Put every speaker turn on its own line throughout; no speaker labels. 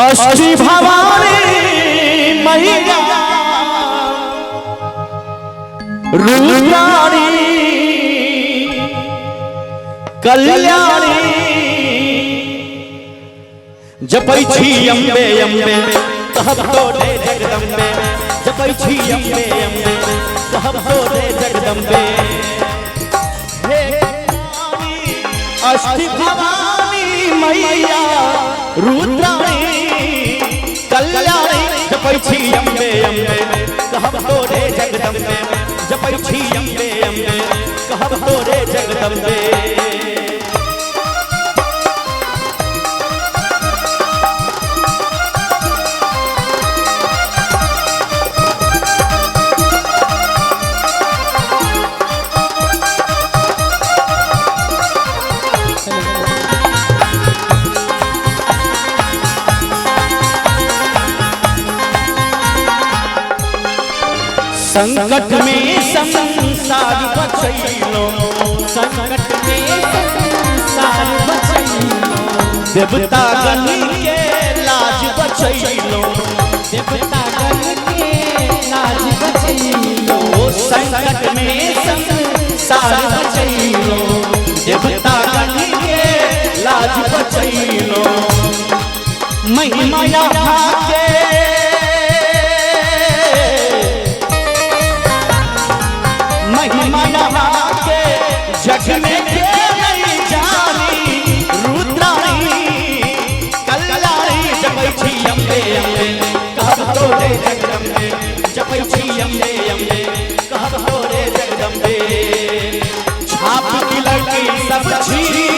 अष्टी भवानी मैया रुद्राणी कल्याणी जपै छी अम्बे अम्बे कहब तोरे जगदम्बे जपै छी अम्बे अम्बे कहब तोरे जगदम्बे हे अष्टी भवानी मैया रुद्राणी कल्याणी जपै छी अम्बे अम्बे कहब तोरे जगदम्बे जपै छी अम्बे अम्बे कहब तोरे जगदम्बे संकट में संसार बचैलो
संकट में संसार बचैलो
देवता गण के लाज बचैलो
देवता गण के लाज बचैलो
संकट में संसार बचैलो देवता गण के लाज बचैलो महिमा यहाँ के जग में के नहीं जानी रुद्राणी कल्याणी जपै छी अम्बे अम्बे कहब तोरे जगदम्बे जपै छी अम्बे अम्बे कहब तोरे जगदम्बे छाप की लड़की सब छीनी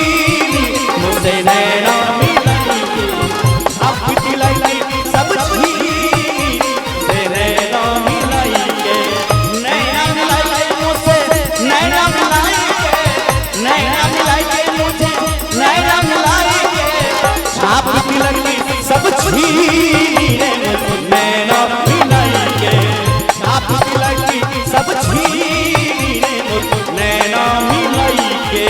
मुझसे नैना मिलाई छाप की लड़की सब छीनी मुझसे नैना मिलाई के नैना मिलाई मुझसे नैना मिलाई नैना मिलाई के मुझे नैना मिलाई के छाप की लड़की सब छीनी नैना मिलाई के छाप की लड़की सब छीनी नैना मिलाई के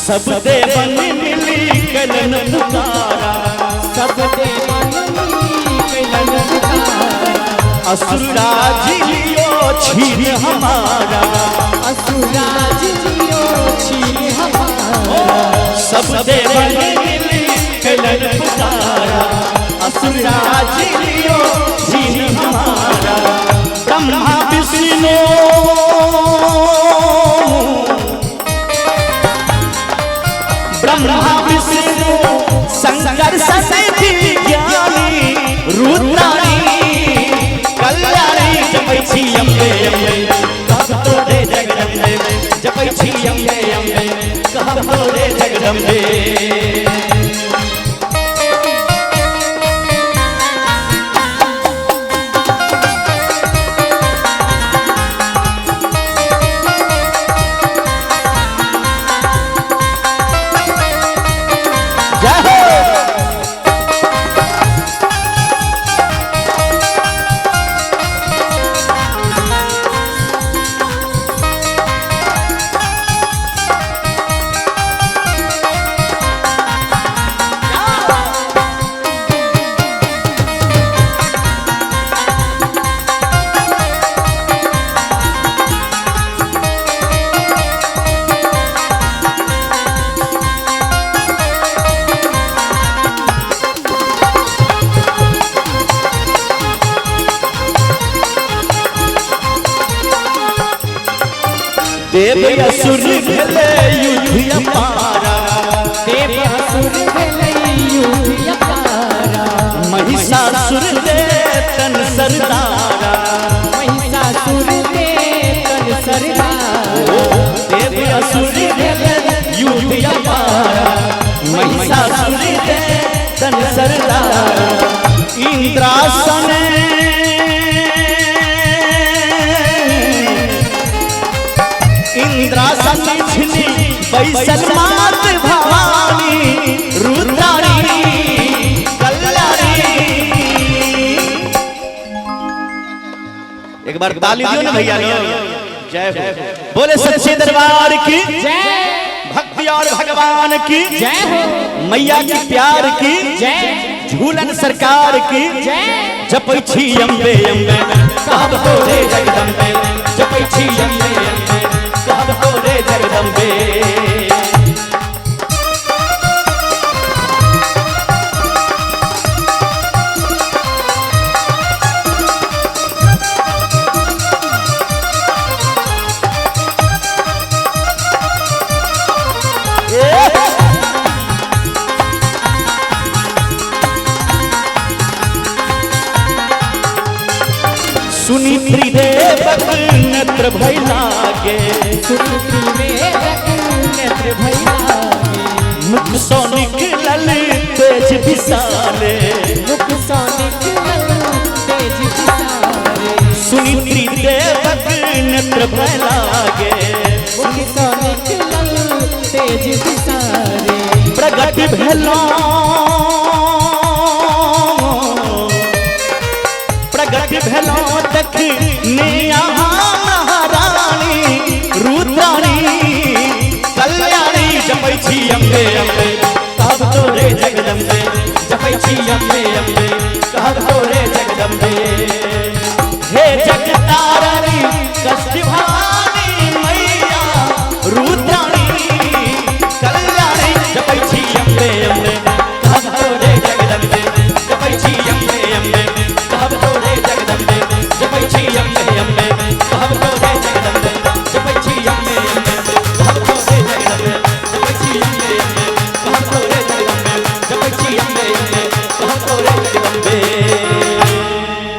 सब देवन मिली कलन पुकारा
सब देवन कलन पुकारा
असुराज लियो छीन हमारा
असुराज जियो छीन हमारा
सब देवन मिली कलन पुकारा असुराज लियो छीन हमारा ब्रह्मा विष्णु ब्रह्मा विष्णु शंकर सती ज्ञानी रुद्राणी कल्याणी जपै छी अम्बे अम्बे कहब तोरे जगदम्बे जपै छी अम्बे अम्बे कहब तोरे जगदम्बे देव असुर भेले युद्ध अपारा
देव असुर भेलै युद्ध अपारा
महिषासुर दे तन सरदारा
महिषासुर दे तन सरदारा
देव असुर भेले युद्ध अपारा महिषासुर दे तन सरदारा इंद्रासन इंद्रासन छिनी बैसल मात भवानी रुद्राणी कल्याणी एक बार ताली दियो ना भैया लोग। जय हो। बोले सच्चे दरबार की
जय
भक्ति और भगवान की
जय हो
मैया की प्यार की
जय
झूलन सरकार की
जय
जपै छी अम्बे अम्बे कहब हो रे जगदम्बे जपै छी अम्बे अम्बे कहब हो रे जगदम्बे। सुनी त्रिदेवक नेत्र भय लागे
सुनीति में नेत्र भय लागे
मुख सो निकलल तेज विशाले
मुख सो निकलल तेज विसारे
सुनी त्रिदेवक नेत्र भय लागे
मुख सो निकलल तेज विसारे
प्रगट भेलो प्रगट भेलो तखने महारानी रुद्राणी कल्याणी जपै छी अम्बे अम्बे कहब तो रे जगदम्बे जपै छी अम्बे अम्बे कहब तो रे जगदम्बे हे जगता